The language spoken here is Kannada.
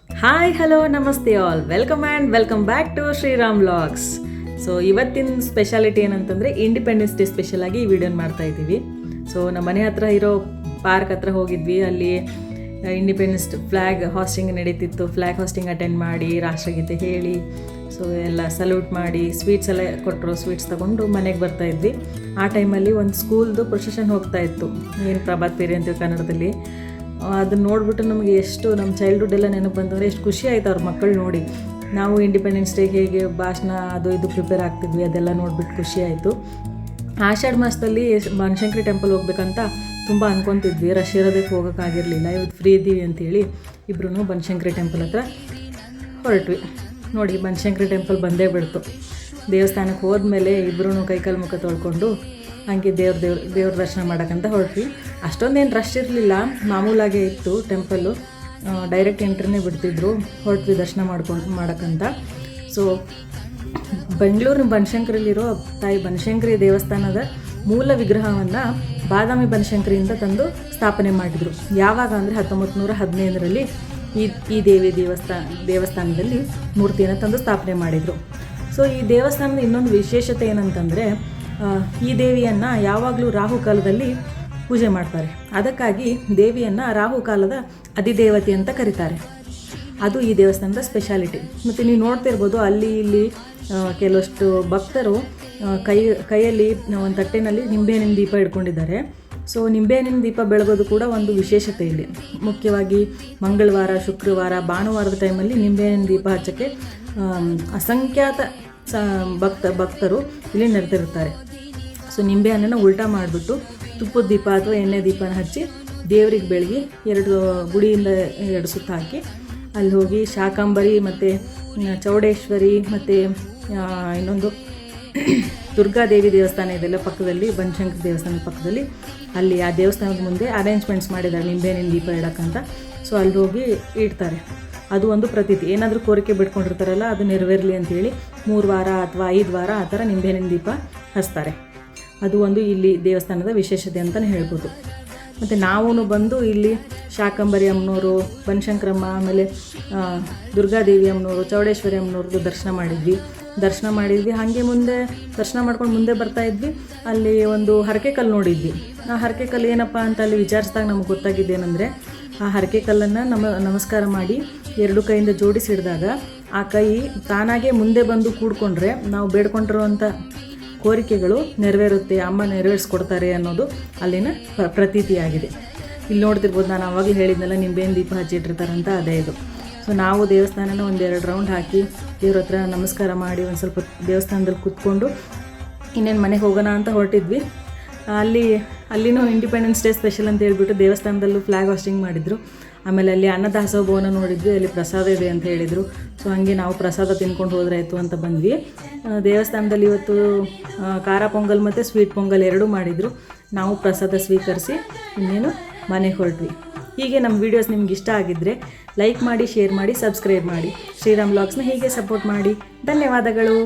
ಹಾಯ್ ಹಲೋ ನಮಸ್ತೆ all, welcome and welcome back to Shriram vlogs. So ಇವತ್ತಿನ ಸ್ಪೆಷಾಲಿಟಿ ಏನಂತಂದರೆ ಇಂಡಿಪೆಂಡೆನ್ಸ್ ಡೇ ಸ್ಪೆಷಲಾಗಿ ಈ ವಿಡಿಯೋನ ಮಾಡ್ತಾ ಇದ್ದೀವಿ. ಸೊ ನಮ್ಮ ಮನೆ ಹತ್ರ ಇರೋ ಪಾರ್ಕ್ ಹತ್ರ ಹೋಗಿದ್ವಿ. ಅಲ್ಲಿ ಇಂಡಿಪೆಂಡೆನ್ಸ್ ಫ್ಲ್ಯಾಗ್ ಹಾಸ್ಟಿಂಗ್ ನಡೀತಿತ್ತು. ಫ್ಲ್ಯಾಗ್ ಹಾಸ್ಟಿಂಗ್ ಅಟೆಂಡ್ ಮಾಡಿ ರಾಷ್ಟ್ರಗೀತೆ ಹೇಳಿ ಸೊ ಎಲ್ಲ ಸಲ್ಯೂಟ್ ಮಾಡಿ ಸ್ವೀಟ್ಸ್ ಎಲ್ಲ ಕೊಟ್ಟರು. ಸ್ವೀಟ್ಸ್ ತೊಗೊಂಡು ಮನೆಗೆ ಬರ್ತಾಯಿದ್ವಿ. ಆ ಟೈಮಲ್ಲಿ ಒಂದು ಸ್ಕೂಲ್ದು ಪ್ರೊಸೆಷನ್ ಹೋಗ್ತಾ ಇತ್ತು, ಏನು ಪ್ರಭಾತ್ ಪೇರಿ ಅಂತೀವಿ ಕನ್ನಡದಲ್ಲಿ. ಅದನ್ನು ನೋಡಿಬಿಟ್ಟು ನಮಗೆ ಎಷ್ಟು ನಮ್ಮ ಚೈಲ್ಡ್ಹುಡ್ ಎಲ್ಲ ನೆನಪು ಬಂತಂದರೆ ಎಷ್ಟು ಖುಷಿ ಆಯಿತು ಅವ್ರ ಮಕ್ಕಳು ನೋಡಿ. ನಾವು ಇಂಡಿಪೆಂಡೆನ್ಸ್ ಡೇಗೆ ಹೇಗೆ ಭಾಷಣ ಅದು ಇದು ಪ್ರಿಪೇರ್ ಆಗ್ತಿದ್ವಿ ಅದೆಲ್ಲ ನೋಡಿಬಿಟ್ಟು ಖುಷಿ ಆಯಿತು. ಆಷಾಢ ಮಾಸದಲ್ಲಿ ಬನಶಂಕರಿ ಟೆಂಪಲ್ ಹೋಗ್ಬೇಕಂತ ತುಂಬ ಅಂದ್ಕೊತಿದ್ವಿ. ರಶ್ ಇರೋದಕ್ಕೆ ಹೋಗೋಕ್ಕಾಗಿರಲಿಲ್ಲ. ಇವತ್ತು ಫ್ರೀ ಇದ್ದೀವಿ ಅಂಥೇಳಿ ಇಬ್ಬರೂ ಬನಶಂಕರಿ ಟೆಂಪಲ್ ಹತ್ರ ಹೊರಟ್ವಿ. ನೋಡಿ ಬನಶಂಕರಿ ಟೆಂಪಲ್ ಬಂದೇ ಬಿಡ್ತು. ದೇವಸ್ಥಾನಕ್ಕೆ ಹೋದ್ಮೇಲೆ ಇಬ್ಬರೂ ಕೈಕಾಲು ಮುಖ ತೊಳ್ಕೊಂಡು ಹಾಗೆ ದೇವ್ರ ದರ್ಶನ ಮಾಡೋಕ್ಕಂತ ಹೊರಟ್ವಿ. ಅಷ್ಟೊಂದೇನು ರಶ್ ಇರಲಿಲ್ಲ, ಮಾಮೂಲಾಗೇ ಇತ್ತು ಟೆಂಪಲ್ಲು. ಡೈರೆಕ್ಟ್ ಎಂಟ್ರಿನೇ ಬಿಡ್ತಿದ್ರು. ಹೊರಟ್ವಿ ದರ್ಶನ ಮಾಡೋಕ್ಕಂತ. ಸೊ ಬೆಂಗಳೂರಿನ ಬನಶಂಕರಿಲಿರೋ ತಾಯಿ ಬನಶಂಕರಿ ದೇವಸ್ಥಾನದ ಮೂಲ ವಿಗ್ರಹವನ್ನು ಬಾದಾಮಿ ಬನಶಂಕರಿಯಿಂದ ತಂದು ಸ್ಥಾಪನೆ ಮಾಡಿದರು. ಯಾವಾಗ ಅಂದರೆ 1915ರಲ್ಲಿ ಈ ದೇವಸ್ಥಾನದಲ್ಲಿ ಮೂರ್ತಿಯನ್ನು ತಂದು ಸ್ಥಾಪನೆ ಮಾಡಿದರು. ಸೊ ಈ ದೇವಸ್ಥಾನದ ಇನ್ನೊಂದು ವಿಶೇಷತೆ ಏನಂತಂದರೆ, ಈ ದೇವಿಯನ್ನು ಯಾವಾಗಲೂ ರಾಹುಕಾಲದಲ್ಲಿ ಪೂಜೆ ಮಾಡ್ತಾರೆ. ಅದಕ್ಕಾಗಿ ದೇವಿಯನ್ನು ರಾಹುಕಾಲದ ಅಧಿದೇವತೆ ಅಂತ ಕರೀತಾರೆ. ಅದು ಈ ದೇವಸ್ಥಾನದ ಸ್ಪೆಷಾಲಿಟಿ. ಮತ್ತು ನೀವು ನೋಡ್ತಿರ್ಬೋದು ಅಲ್ಲಿ ಇಲ್ಲಿ ಕೆಲವಷ್ಟು ಭಕ್ತರು ಕೈಯಲ್ಲಿ ಒಂದು ತಟ್ಟೆನಲ್ಲಿ ನಿಂಬೆಹಣ್ಣಿನ ದೀಪ ಇಟ್ಕೊಂಡಿದ್ದಾರೆ. ಸೊ ನಿಂಬೆಹಣ್ಣಿನ ದೀಪ ಬೆಳಗೋದು ಕೂಡ ಒಂದು ವಿಶೇಷತೆ ಇಲ್ಲಿ. ಮುಖ್ಯವಾಗಿ ಮಂಗಳವಾರ, ಶುಕ್ರವಾರ, ಭಾನುವಾರದ ಟೈಮಲ್ಲಿ ನಿಂಬೆಹಣ್ಣಿನ ದೀಪ ಹಚ್ಚೋಕ್ಕೆ ಅಸಂಖ್ಯಾತ ಭಕ್ತರು ಇಲ್ಲಿ ನೆರೆದಿರ್ತಾರೆ. ಸೊ ನಿಂಬೆಹಣ್ಣನ್ನು ಉಲ್ಟಾ ಮಾಡಿಬಿಟ್ಟು ತುಪ್ಪದ ದೀಪ ಅಥವಾ ಎಣ್ಣೆ ದೀಪನ ಹಚ್ಚಿ ದೇವ್ರಿಗೆ ಬೆಳಗಿ ಗುಡಿಯಿಂದ 2 ಸುತ್ತು ಹಾಕಿ ಅಲ್ಲಿ ಹೋಗಿ ಶಾಕಾಂಬರಿ ಮತ್ತು ಚೌಡೇಶ್ವರಿ ಮತ್ತು ಇನ್ನೊಂದು ದುರ್ಗಾದೇವಿ ದೇವಸ್ಥಾನ ಇದೆಲ್ಲ ಪಕ್ಕದಲ್ಲಿ, ಬನಶಂಕರಿ ದೇವಸ್ಥಾನದ ಪಕ್ಕದಲ್ಲಿ, ಅಲ್ಲಿ ಆ ದೇವಸ್ಥಾನದ ಮುಂದೆ ಅರೇಂಜ್ಮೆಂಟ್ಸ್ ಮಾಡಿದ್ದಾರೆ ನಿಂಬೆಹಣ್ಣಿನ ದೀಪ ಇಡೋಕ್ಕಂತ. ಸೊ ಅಲ್ಲಿ ಹೋಗಿ ಇಡ್ತಾರೆ. ಅದು ಒಂದು ಪ್ರತೀತಿ. ಏನಾದರೂ ಕೋರಿಕೆ ಬಿಟ್ಕೊಂಡಿರ್ತಾರಲ್ಲ ಅದು ನೆರವೇರಲಿ ಅಂಥೇಳಿ 3 ವಾರ ಅಥವಾ 5 ವಾರ ಆ ಥರ ನಿಂಬೆಹಣ್ಣಿನ ದೀಪ ಹಚ್ತಾರೆ. ಅದು ಒಂದು ಇಲ್ಲಿ ದೇವಸ್ಥಾನದ ವಿಶೇಷತೆ ಅಂತಲೇ ಹೇಳ್ಬೋದು. ಮತ್ತು ನಾವೂ ಬಂದು ಇಲ್ಲಿ ಶಾಕಂಬರಿ ಅಮ್ಮನವರು, ಬನಶಂಕರಮ್ಮ, ಆಮೇಲೆ ದುರ್ಗಾದೇವಿ ಅಮ್ಮನವರು, ಚೌಡೇಶ್ವರಿ ಅಮ್ಮನವ್ರದ್ದು ದರ್ಶನ ಮಾಡಿದ್ವಿ. ಹಾಗೆ ಮುಂದೆ ದರ್ಶನ ಮಾಡ್ಕೊಂಡು ಮುಂದೆ ಬರ್ತಾಯಿದ್ವಿ. ಅಲ್ಲಿ ಒಂದು ಹರಕೆ ಕಲ್ಲು ನೋಡಿದ್ವಿ. ಆ ಹರಕೆ ಕಲ್ಲು ಏನಪ್ಪ ಅಂತ ಅಲ್ಲಿ ವಿಚಾರಿಸಿದಾಗ ನಮಗೆ ಗೊತ್ತಾಗಿದ್ದೇನೆಂದರೆ, ಆ ಹರಕೆ ಕಲ್ಲನ್ನು ನಮಸ್ಕಾರ ಮಾಡಿ 2 ಕೈಯಿಂದ ಜೋಡಿಸಿ ಹಿಡಿದಾಗ ಆ ಕೈ ತಾನಾಗೇ ಮುಂದೆ ಬಂದು ಕೂಡ್ಕೊಂಡ್ರೆ ನಾವು ಬೇಡ್ಕೊಂಡಿರುವಂಥ ಕೋರಿಕೆಗಳು ನೆರವೇರುತ್ತೆ, ಅಮ್ಮ ನೆರವೇರಿಸ್ಕೊಡ್ತಾರೆ ಅನ್ನೋದು ಅಲ್ಲಿನ ಪ್ರತೀತಿಯಾಗಿದೆ. ಇಲ್ಲಿ ನೋಡ್ತಿರ್ಬೋದು, ನಾನು ಆವಾಗಲೇ ಹೇಳಿದ್ನಲ್ಲ ನಿಂಬೆಹಣ್ಣು ದೀಪ ಹಚ್ಚಿಟ್ಟಿರ್ತಾರಂತ, ಅದೇ ಇದು. ಸೊ ನಾವು ದೇವಸ್ಥಾನನ 1-2 ರೌಂಡ್ ಹಾಕಿ ದೇವ್ರ ಹತ್ರ ನಮಸ್ಕಾರ ಮಾಡಿ ಒಂದು ಸ್ವಲ್ಪ ದೇವಸ್ಥಾನದಲ್ಲಿ ಕೂತ್ಕೊಂಡು ಇನ್ನೇನು ಮನೆಗೆ ಹೋಗೋಣ ಅಂತ ಹೊರಟಿದ್ವಿ. ಅಲ್ಲಿನೂ ಇಂಡಿಪೆಂಡೆನ್ಸ್ ಡೇ ಸ್ಪೆಷಲ್ ಅಂತ ಹೇಳ್ಬಿಟ್ಟು ದೇವಸ್ಥಾನದಲ್ಲೂ ಫ್ಲ್ಯಾಗ್ ಹಾಸ್ಟಿಂಗ್ ಮಾಡಿದರು. ಆಮೇಲೆ ಅಲ್ಲಿ ಅನ್ನದಾಸೋಹ ಭವನ ನೋಡಿದ್ವಿ, ಅಲ್ಲಿ ಪ್ರಸಾದ ಇದೆ ಅಂತ ಹೇಳಿದರು. ಸೊ ಹಾಗೆ ನಾವು ಪ್ರಸಾದ ತಿನ್ಕೊಂಡು ಹೋದ್ರಾಯ್ತು ಅಂತ ಬಂದ್ವಿ. ದೇವಸ್ಥಾನದಲ್ಲಿ ಇವತ್ತು ಖಾರ ಪೊಂಗಲ್ ಮತ್ತು ಸ್ವೀಟ್ ಪೊಂಗಲ್ 2 ಮಾಡಿದರು. ನಾವು ಪ್ರಸಾದ ಸ್ವೀಕರಿಸಿ ಇನ್ನೇನು ಮನೆಗೆ ಹೊರಟ್ವಿ. ಹೀಗೆ ನಮ್ಮ ವೀಡಿಯೋಸ್ ನಿಮ್ಗೆ ಇಷ್ಟ ಆಗಿದ್ದರೆ ಲೈಕ್ ಮಾಡಿ, ಶೇರ್ ಮಾಡಿ, ಸಬ್ಸ್ಕ್ರೈಬ್ ಮಾಡಿ. ಶ್ರೀರಾಮ್ ವ್ಲಾಗ್ಸ್ನ ಹೀಗೆ ಸಪೋರ್ಟ್ ಮಾಡಿ. ಧನ್ಯವಾದಗಳು.